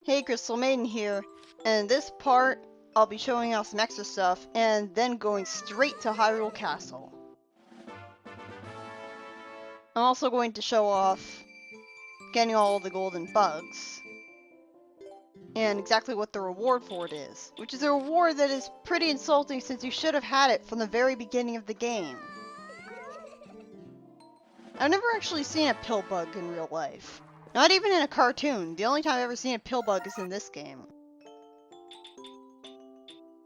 Hey, Crystal Maiden here, and in this part, I'll be showing off some extra stuff, and then going straight to Hyrule Castle. I'm also going to show off getting all the golden bugs, and exactly what the reward for it is, which is a reward that is pretty insulting since you should have had it from the very beginning of the game. I've never actually seen a pill bug in real life. Not even in a cartoon. The only time I've ever seen a pill bug is in this game.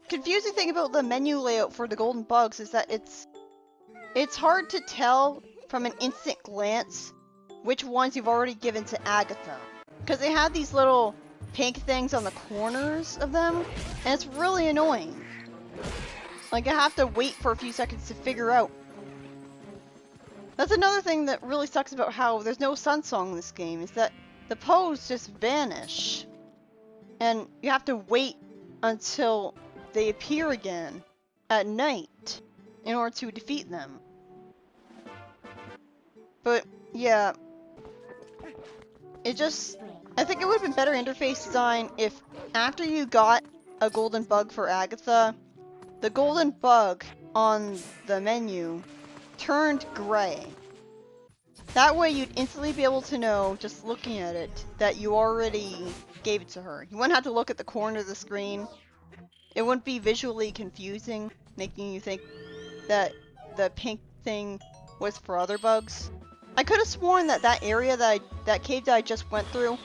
Confusing thing about the menu layout for the golden bugs is that it's hard to tell from an instant glance which ones you've already given to Agatha, because they have these little pink things on the corners of them, and it's really annoying. Like, I have to wait for a few seconds to figure out. That's another thing that really sucks about how there's no sun song in this game, is that the pose just vanish, and you have to wait until they appear again at night in order to defeat them. But yeah, I think it would have been better interface design if after you got a golden bug for Agatha, the golden bug on the menu turned gray. That way you'd instantly be able to know, just looking at it, that you already gave it to her. You wouldn't have to look at the corner of the screen. It wouldn't be visually confusing, making you think that the pink thing was for other bugs. I could have sworn that that area that cave that I just went through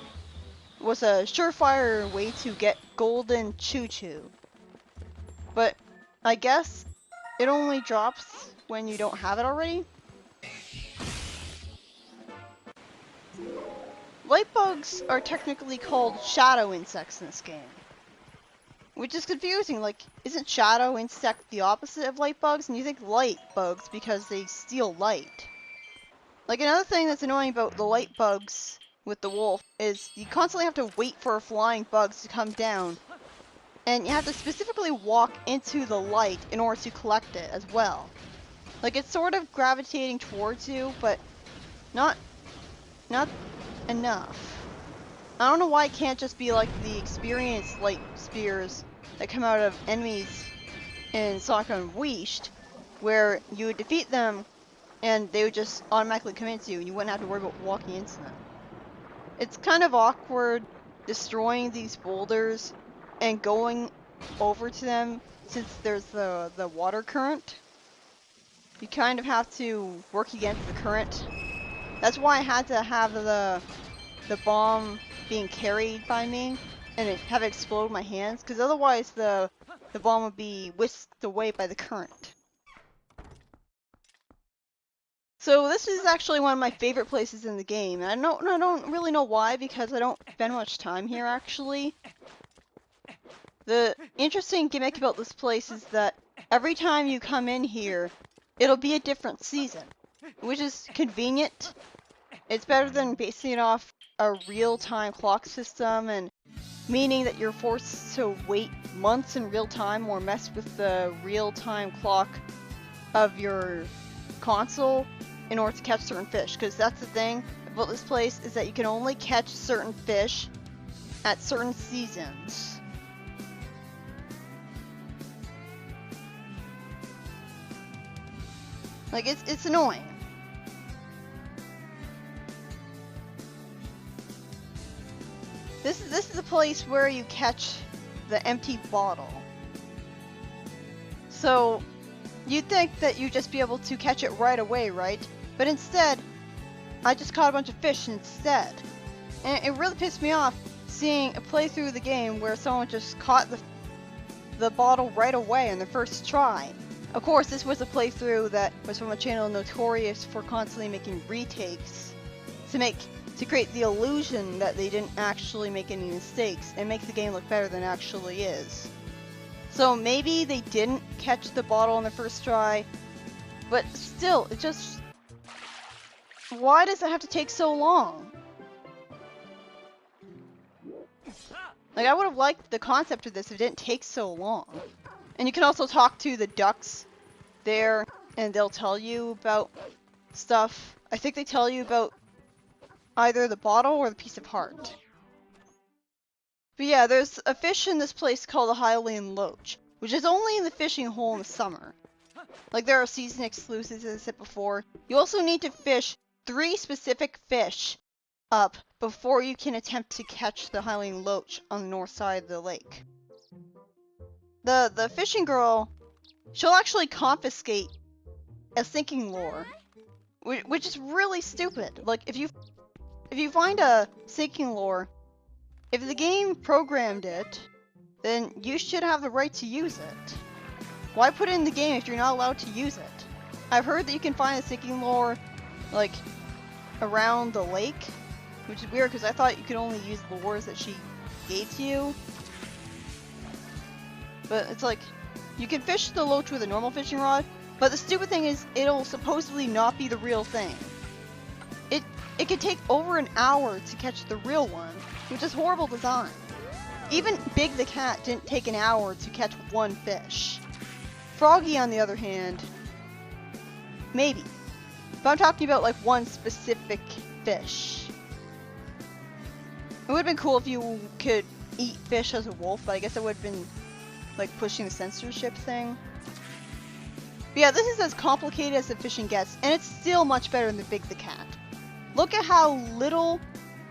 was a surefire way to get golden choo-choo. But I guess it only drops when you don't have it already. Light bugs are technically called shadow insects in this game, which is confusing. Like, isn't shadow insect the opposite of light bugs? And you think light bugs because they steal light. Like, another thing that's annoying about the light bugs with the wolf is you constantly have to wait for flying bugs to come down, and you have to specifically walk into the light in order to collect it as well. Like, it's sort of gravitating towards you, but not enough. I don't know why it can't just be like the experienced light spears that come out of enemies in Sonic Unleashed, where you would defeat them and they would just automatically come into you and you wouldn't have to worry about walking into them. It's kind of awkward destroying these boulders and going over to them since there's the water current. You kind of have to work against the current. That's why I had to have the bomb being carried by me and have it explode in my hands, because otherwise the bomb would be whisked away by the current. So this is actually one of my favorite places in the game, and I don't really know why, because I don't spend much time here actually. The interesting gimmick about this place is that every time you come in here, it'll be a different season, which is convenient. It's better than basing it off a real-time clock system, and meaning that you're forced to wait months in real time or mess with the real-time clock of your console in order to catch certain fish. Because that's the thing about this place, is that you can only catch certain fish at certain seasons. Like, it's annoying. This is the place where you catch the empty bottle. So you'd think that you'd just be able to catch it right away, right? But instead, I just caught a bunch of fish instead. And it really pissed me off seeing a playthrough of the game where someone just caught the bottle right away on their first try. Of course, this was a playthrough that was from a channel notorious for constantly making retakes to create the illusion that they didn't actually make any mistakes and make the game look better than it actually is. So maybe they didn't catch the bottle on the first try, but still, it just... why does it have to take so long? Like, I would have liked the concept of this if it didn't take so long. And you can also talk to the ducks there, and they'll tell you about stuff. I think they tell you about either the bottle or the piece of heart. But yeah, there's a fish in this place called the Hylian Loach, which is only in the fishing hole in the summer. Like, there are season exclusives, as I said before. You also need to fish 3 specific fish up before you can attempt to catch the Hylian Loach on the north side of the lake. The fishing girl, she'll actually confiscate a sinking lure, which is really stupid. Like, if you find a sinking lure, if the game programmed it, then you should have the right to use it. Why put it in the game if you're not allowed to use it? I've heard that you can find a sinking lure, like, around the lake, which is weird because I thought you could only use lures that she gave to you. But it's like, you can fish the loach with a normal fishing rod, but the stupid thing is, it'll supposedly not be the real thing. It could take over an hour to catch the real one, which is horrible design. Even Big the Cat didn't take an hour to catch 1 fish. Froggy, on the other hand, maybe. But I'm talking about like 1 specific fish. It would have been cool if you could eat fish as a wolf, but I guess it would have been like pushing the censorship thing. But yeah, this is as complicated as the fishing gets, and it's still much better than Big the Cat. Look at how little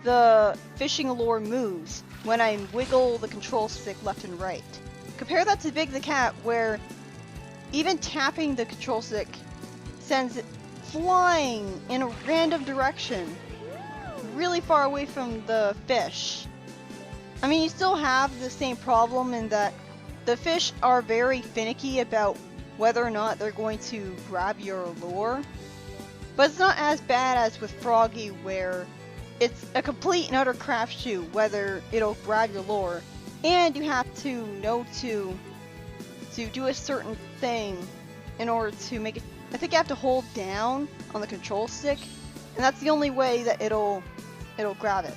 the fishing lure moves when I wiggle the control stick left and right. Compare that to Big the Cat, where even tapping the control stick sends it flying in a random direction, really far away from the fish. I mean, you still have the same problem in that the fish are very finicky about whether or not they're going to grab your lure. But it's not as bad as with Froggy, where it's a complete and utter crapshoot whether it'll grab your lure, and you have to know to do a certain thing in order to make it. I think you have to hold down on the control stick, and that's the only way that it'll grab it.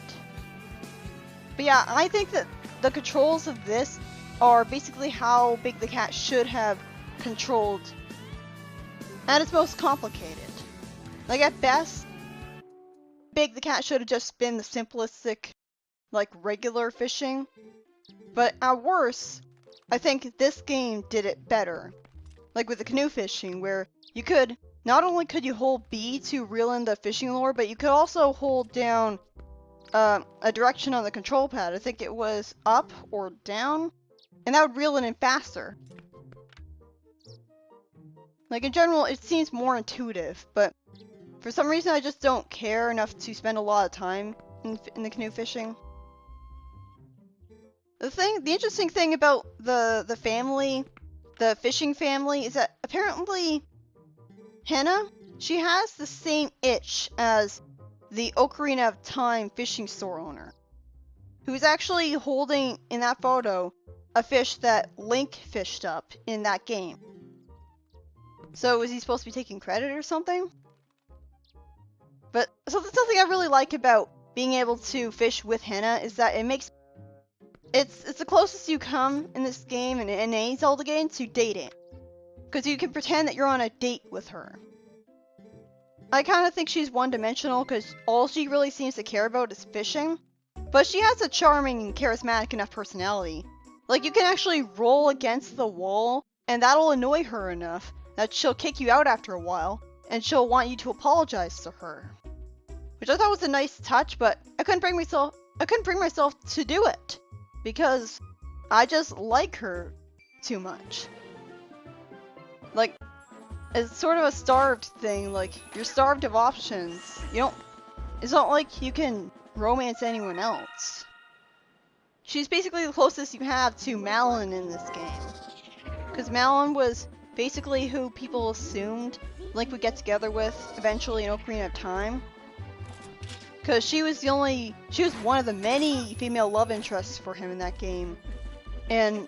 But yeah, I think that the controls of this are basically how Big the Cat should have controlled at its most complicated. Like, at best, Big the Cat should have just been the simplistic, like, regular fishing. But at worst, I think this game did it better. Like with the canoe fishing, where you could, not only could you hold B to reel in the fishing lure, but you could also hold down a direction on the control pad. I think it was up or down, and that would reel it in faster. Like, in general, it seems more intuitive, but for some reason I just don't care enough to spend a lot of time in the canoe fishing. The interesting thing about the family, the fishing family, is that apparently Henna, she has the same itch as the Ocarina of Time fishing store owner, who is actually holding, in that photo, a fish that Link fished up in that game. So was he supposed to be taking credit or something? But something I really like about being able to fish with Henna is that it's the closest you come in this game and in any Zelda game to dating, because you can pretend that you're on a date with her. I kind of think she's one-dimensional because all she really seems to care about is fishing, but she has a charming and charismatic enough personality. Like, you can actually roll against the wall, and that'll annoy her enough that she'll kick you out after a while, and she'll want you to apologize to her. Which I thought was a nice touch, but I couldn't bring myself to do it, because I just like her too much. Like, it's sort of a starved thing, like, you're starved of options. It's not like you can romance anyone else. She's basically the closest you have to Malon in this game. Because Malon was basically who people assumed Link would get together with eventually in Ocarina of Time. Because she was one of the many female love interests for him in that game. And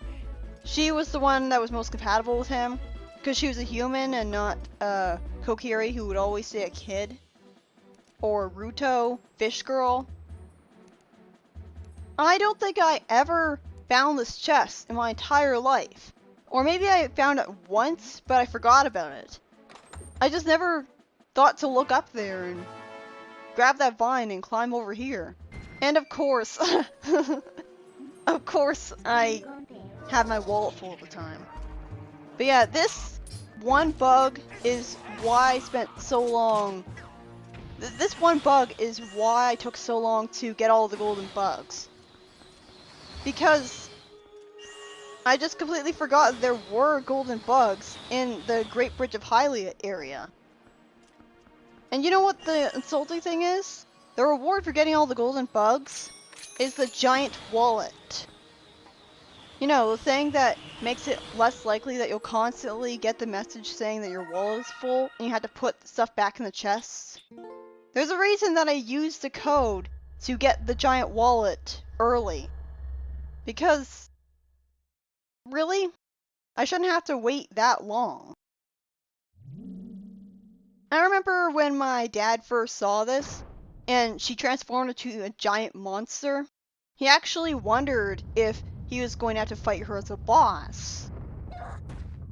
she was the one that was most compatible with him, because she was a human and not Kokiri, who would always say a kid. Or Ruto, Fish Girl. I don't think I ever found this chest in my entire life. Or maybe I found it once, but I forgot about it. I just never thought to look up there and grab that vine and climb over here. And of course, of course, I have my wallet full at the time. But yeah, this one bug is why I spent so long. This one bug is why I took so long to get all the golden bugs. Because I just completely forgot there were golden bugs in the Great Bridge of Hylia area. And you know what the insulting thing is? The reward for getting all the golden bugs is the giant wallet. You know, the thing that makes it less likely that you'll constantly get the message saying that your wallet is full and you had to put stuff back in the chests. There's a reason that I used the code to get the giant wallet early. Because, really? I shouldn't have to wait that long. I remember when my dad first saw this, and she transformed into a giant monster, he actually wondered if he was going to have to fight her as a boss.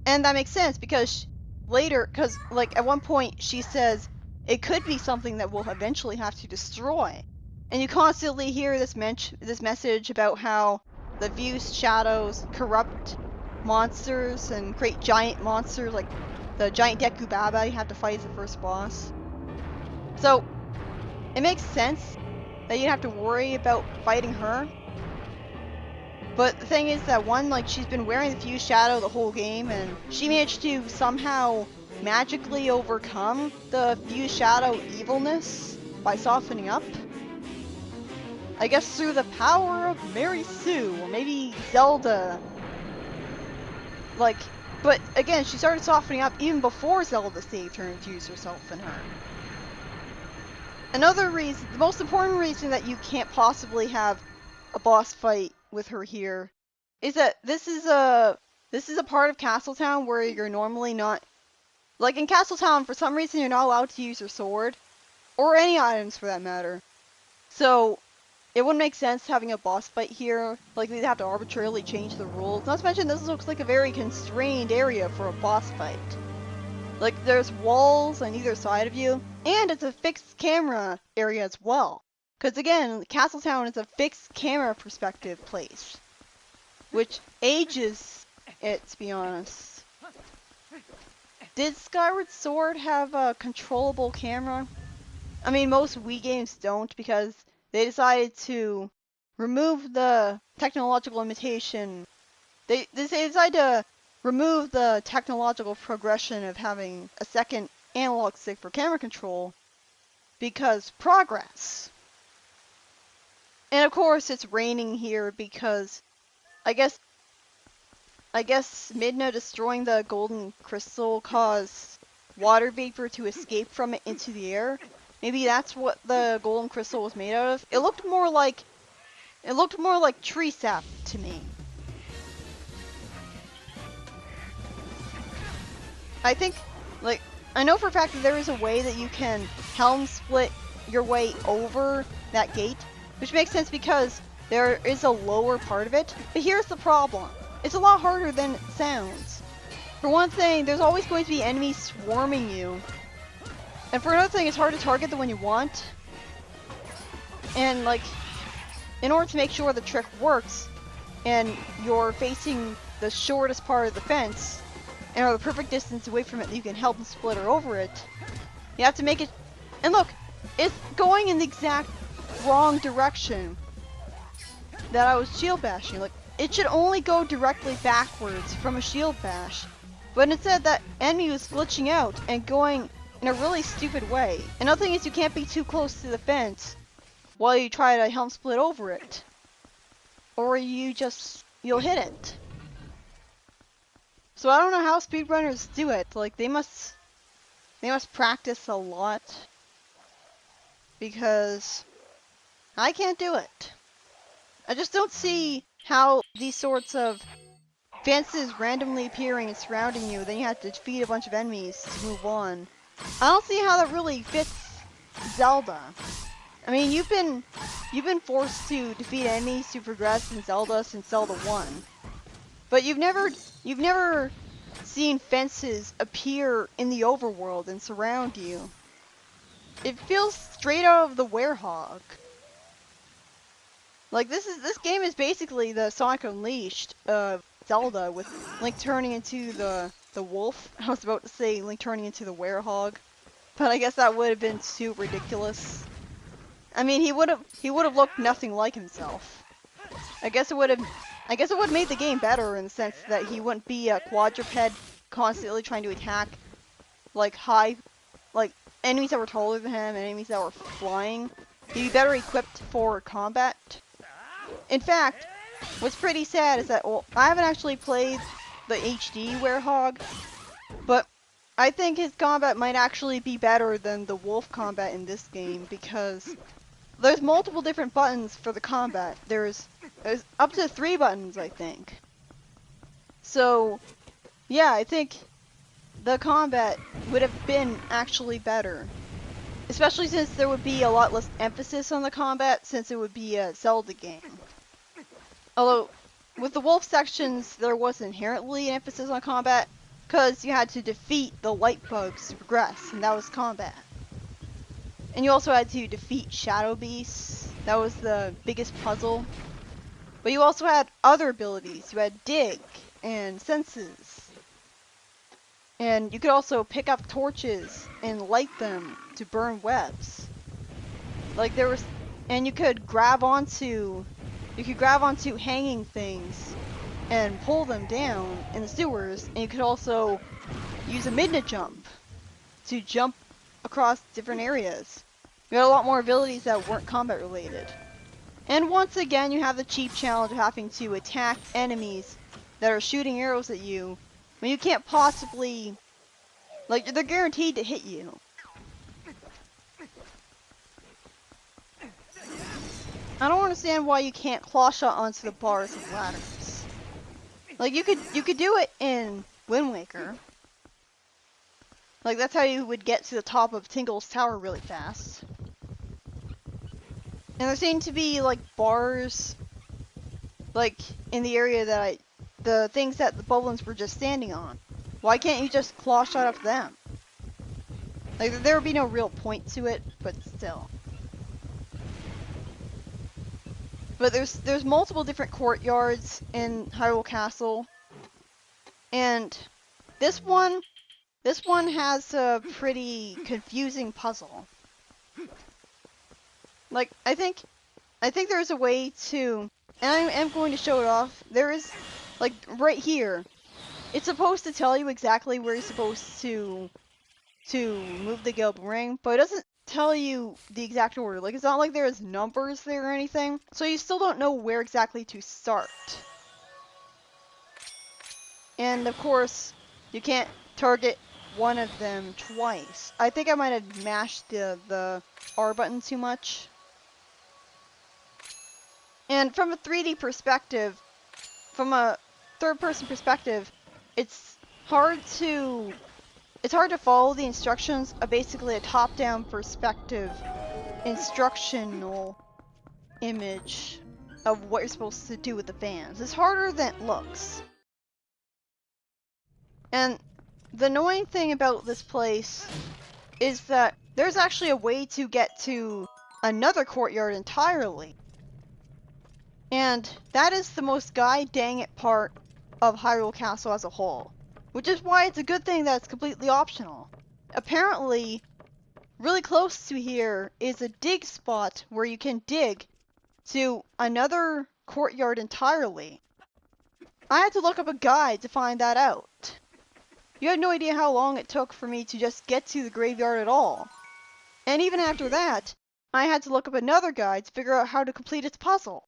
And that makes sense because later, like at one point she says it could be something that we'll eventually have to destroy. And you constantly hear this message about how the Fused Shadows corrupt monsters and create giant monsters like the giant Deku Baba you have to fight as the first boss. So it makes sense that you have to worry about fighting her. But the thing is that one, like, she's been wearing the Fused Shadow the whole game, and she managed to somehow magically overcome the Fused Shadow evilness by softening up. I guess through the power of Mary Sue, or maybe Zelda. Like, but again, she started softening up even before Zelda saved her and infused herself in her. Another reason, the most important reason that you can't possibly have a boss fight with her here is that this is a part of Castletown where you're normally not, like in Castletown, for some reason you're not allowed to use your sword, or any items for that matter. So it wouldn't make sense having a boss fight here. Like, they'd have to arbitrarily change the rules. Not to mention, this looks like a very constrained area for a boss fight. Like, there's walls on either side of you, and it's a fixed camera area as well. Because again, Castletown is a fixed camera perspective place, which ages it, to be honest. Did Skyward Sword have a controllable camera? I mean, most Wii games don't, because they decided to remove the technological limitation. They decided to remove the technological progression of having a second analog stick for camera control because progress. And of course it's raining here because I guess Midna destroying the golden crystal caused water vapor to escape from it into the air. Maybe that's what the golden crystal was made out of. It looked more like tree sap to me. I think, like, I know for a fact that there is a way that you can helm split your way over that gate, which makes sense because there is a lower part of it. But here's the problem. It's a lot harder than it sounds. For one thing, there's always going to be enemies swarming you. And for another thing, it's hard to target the one you want. And, like, in order to make sure the trick works, and you're facing the shortest part of the fence, and are the perfect distance away from it that you can help and split her over it, you have to make it... And look, it's going in the exact wrong direction that I was shield bashing. Like, it should only go directly backwards from a shield bash. But instead, that enemy was glitching out and going in a really stupid way. Another thing is you can't be too close to the fence while you try to helm split over it. Or you'll hit it. So I don't know how speedrunners do it. Like, they must practice a lot. Because I can't do it. I just don't see how these sorts of fences randomly appearing and surrounding you, then you have to defeat a bunch of enemies to move on. I don't see how that really fits Zelda. I mean, you've been forced to defeat enemies to progress in Zelda since Zelda 1. But you've never seen fences appear in the overworld and surround you. It feels straight out of the Werehog. Like this game is basically the Sonic Unleashed of Zelda, with Link turning into the wolf. I was about to say Link turning into the werehog, but I guess that would have been too ridiculous. I mean, he would have looked nothing like himself. I guess it would have made the game better in the sense that he wouldn't be a quadruped constantly trying to attack like enemies that were taller than him and enemies that were flying. He'd be better equipped for combat. In fact, what's pretty sad is that, well, I haven't actually played the HD werehog, but I think his combat might actually be better than the wolf combat in this game, because there's multiple different buttons for the combat. There's up to 3 buttons, I think. So, yeah, I think the combat would have been actually better. Especially since there would be a lot less emphasis on the combat, since it would be a Zelda game. Although, with the wolf sections, there was inherently an emphasis on combat, because you had to defeat the light bugs to progress, and that was combat. And you also had to defeat shadow beasts. That was the biggest puzzle. But you also had other abilities. You had dig and senses. And you could also pick up torches and light them to burn webs. Like there was, and you could grab onto hanging things and pull them down in the sewers, and you could also use a midna jump to jump across different areas. You had a lot more abilities that weren't combat related. And once again, you have the cheap challenge of having to attack enemies that are shooting arrows at you when you can't possibly, like, they're guaranteed to hit you. I don't understand why you can't claw shot onto the bars and ladders. Like, you could do it in Wind Waker. Like, that's how you would get to the top of Tingle's tower really fast. And there seem to be, like, bars, like, in the area that the things that the Boblins were just standing on. Why can't you just claw shot up them? Like, there would be no real point to it, but still. But there's multiple different courtyards in Hyrule Castle. And this one has a pretty confusing puzzle. Like, I think there's a way to, and I am going to show it off. There is, like, right here. It's supposed to tell you exactly where you're supposed to move the Gilb ring, but it doesn't tell you the exact order. Like, it's not like there's numbers there or anything, so you still don't know where exactly to start. And of course, you can't target one of them twice. I think I might have mashed the R button too much. And from a 3D perspective, from a third-person perspective, it's hard to follow the instructions of basically a top-down perspective instructional image of what you're supposed to do with the fans. It's harder than it looks. And the annoying thing about this place is that there's actually a way to get to another courtyard entirely. And that is the most god-dang-it part of Hyrule Castle as a whole. Which is why it's a good thing that it's completely optional. Apparently, really close to here is a dig spot where you can dig to another courtyard entirely. I had to look up a guide to find that out. You had no idea how long it took for me to just get to the graveyard at all. And even after that, I had to look up another guide to figure out how to complete its puzzle.